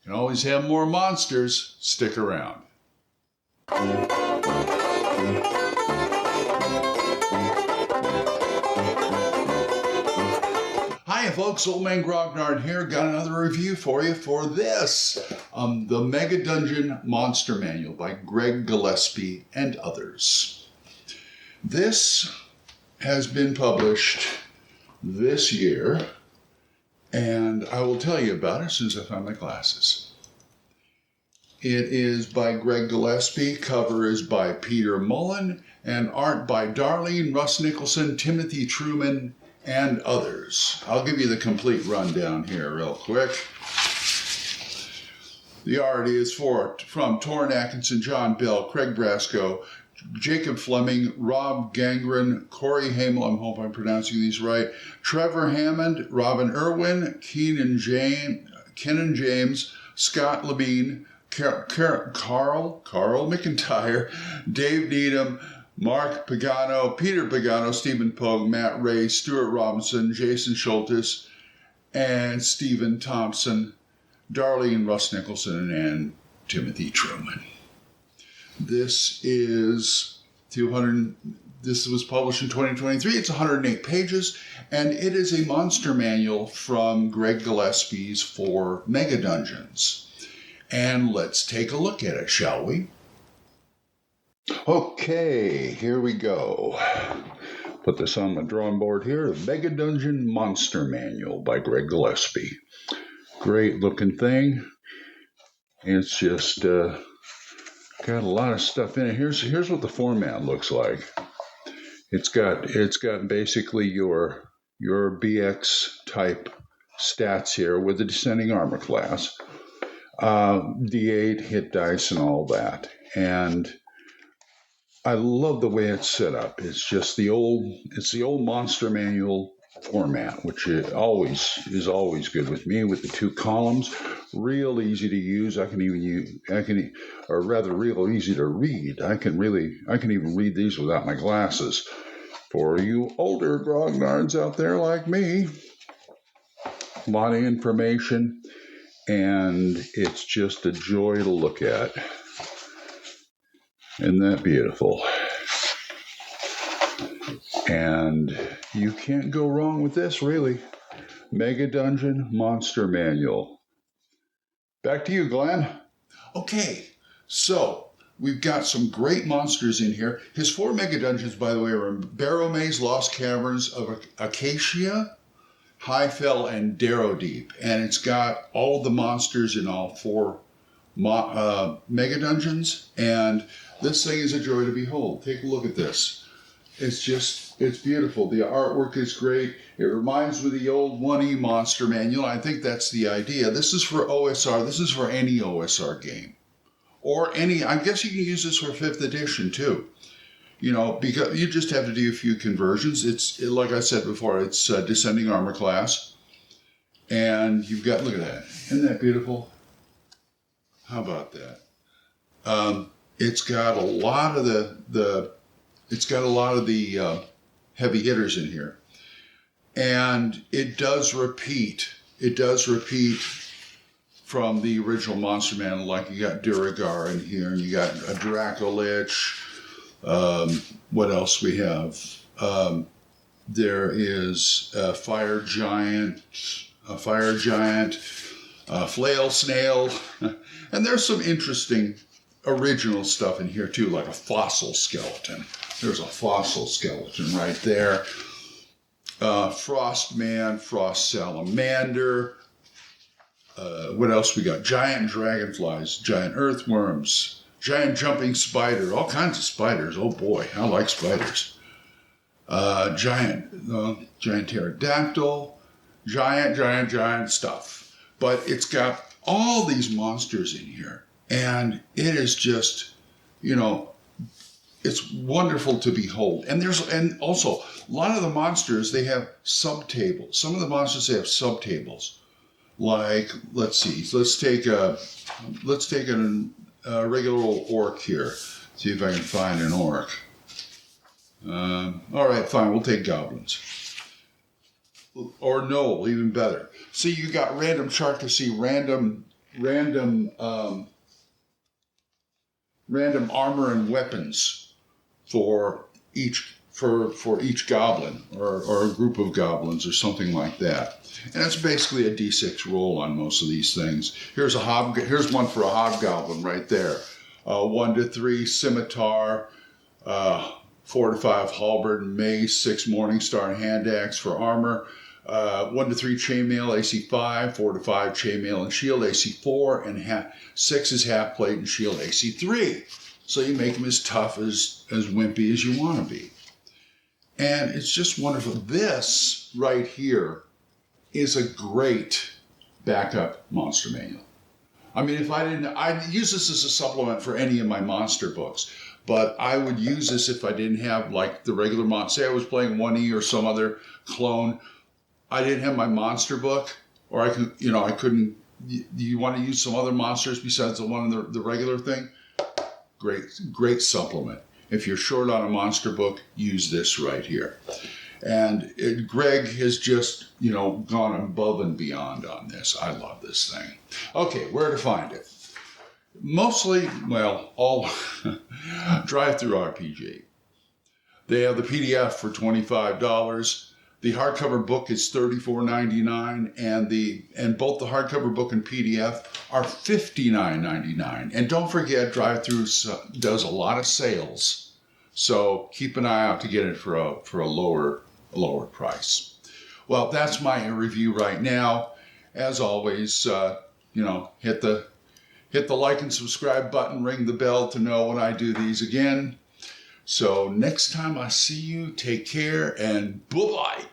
Can always have more monsters. Stick around. Hi folks, Old Man Grognard here. Got another review for you for this. The Megadungeon Monster Manual by Greg Gillespie and others. This has been published this year, and I will tell you about it as soon as I find my glasses. It is by Greg Gillespie, cover is by Peter Mullen, and art by Darlene, Russ Nicholson, Timothy Truman, and others. I'll give you the complete rundown here real quick. The art is from Torrin Atkinson, John Bell, Craig Brasco, Jacob Fleming, Rob Gangren, Corey Hamel, I hope I'm pronouncing these right, Trevor Hammond, Robin Irwin, Kenan James, Scott Levine, Carl McIntyre, Dave Needham, Mark Pagano, Peter Pagano, Stephen Pogue, Matt Ray, Stuart Robinson, Jason Schultes, and Stephen Thompson, Darlene, Russ Nicholson, and Timothy Truman. This was published in 2023. It's 108 pages, and it is a monster manual from Greg Gillespie's for Megadungeons. And let's take a look at it, shall we? Okay, here we go. Put this on my drawing board here. The Megadungeon Monster Manual by Greg Gillespie. Great looking thing. It's just got a lot of stuff in it. Here's what the format looks like. It's got basically your BX type stats here with the descending armor class. D8, hit dice, and all that. And I love the way it's set up. It's just the old monster manual format, which is always good with me, with the two columns. Real easy to use. Real easy to read. I can even read these without my glasses. For you older grognards out there like me, a lot of information. And it's just a joy to look at. Isn't that beautiful? And you can't go wrong with this, really. Megadungeon Monster Manual. Back to you, Glenn. Okay, so we've got some great monsters in here. His 4 Megadungeons, by the way, are Barrow Maze, Lost Caverns of Acacia, Highfell, and Darrow Deep, and it's got all of the monsters in all 4 Megadungeons, and this thing is a joy to behold. Take a look at this. It's beautiful. The artwork is great. It reminds me of the old 1E Monster Manual. I think that's the idea. This is for OSR. This is for any OSR game. Or I guess you can use this for 5th edition too. Because you just have to do a few conversions. Like I said before, it's descending armor class. And you've got, look at that. Isn't that beautiful? How about that? It's got a lot of the heavy hitters in here. And it does repeat. It does repeat from the original Monster Manual, like you got Duragar in here, and you got a Dracolich. What else we have? There is a fire giant, flail snail, and there's some interesting original stuff in here too, like a fossil skeleton. There's a fossil skeleton right there. Frost man, frost salamander. What else we got? Giant dragonflies, giant earthworms, giant jumping spider, all kinds of spiders. Oh boy, I like spiders. Giant pterodactyl, giant stuff. But it's got all these monsters in here. And it is just, it's wonderful to behold. And also a lot of the monsters, they have subtables. Some of the monsters, they have subtables. Like, let's see, let's take a regular old orc here. See if I can find an orc. All right, fine, we'll take goblins. Or Knoll, even better. See, you got random chart to see random random random armor and weapons for each goblin or a group of goblins or something like that. And it's basically a D6 roll on most of these things. Here's one for a hobgoblin right there. 1 to 3 scimitar, 4 to 5 halberd and mace, 6 morningstar and hand axe for armor, 1 to 3 chainmail AC 5, 4 to 5 chainmail and shield AC 4, and 6 is half plate and shield AC 3. So you make them as tough as wimpy as you want to be. And it's just wonderful. This right here is a great backup monster manual. I mean, I'd use this as a supplement for any of my monster books, but I would use this if I didn't have like the regular monster. Say I was playing 1E or some other clone. I didn't have my monster book, or I couldn't. You want to use some other monsters besides the one in the regular thing? Great supplement. If you're short on a monster book, use this right here. And Greg has just, gone above and beyond on this. I love this thing. Okay, where to find it? Mostly, all Drive-Thru RPG. They have the PDF for $25. The hardcover book is $34.99, and both the hardcover book and PDF are $59.99. And don't forget, Drive-Thru does a lot of sales, so keep an eye out to get it for a lower price. Well, that's my review right now. As always, hit the like and subscribe button, ring the bell to know when I do these again. So next time I see you, take care and bye-bye.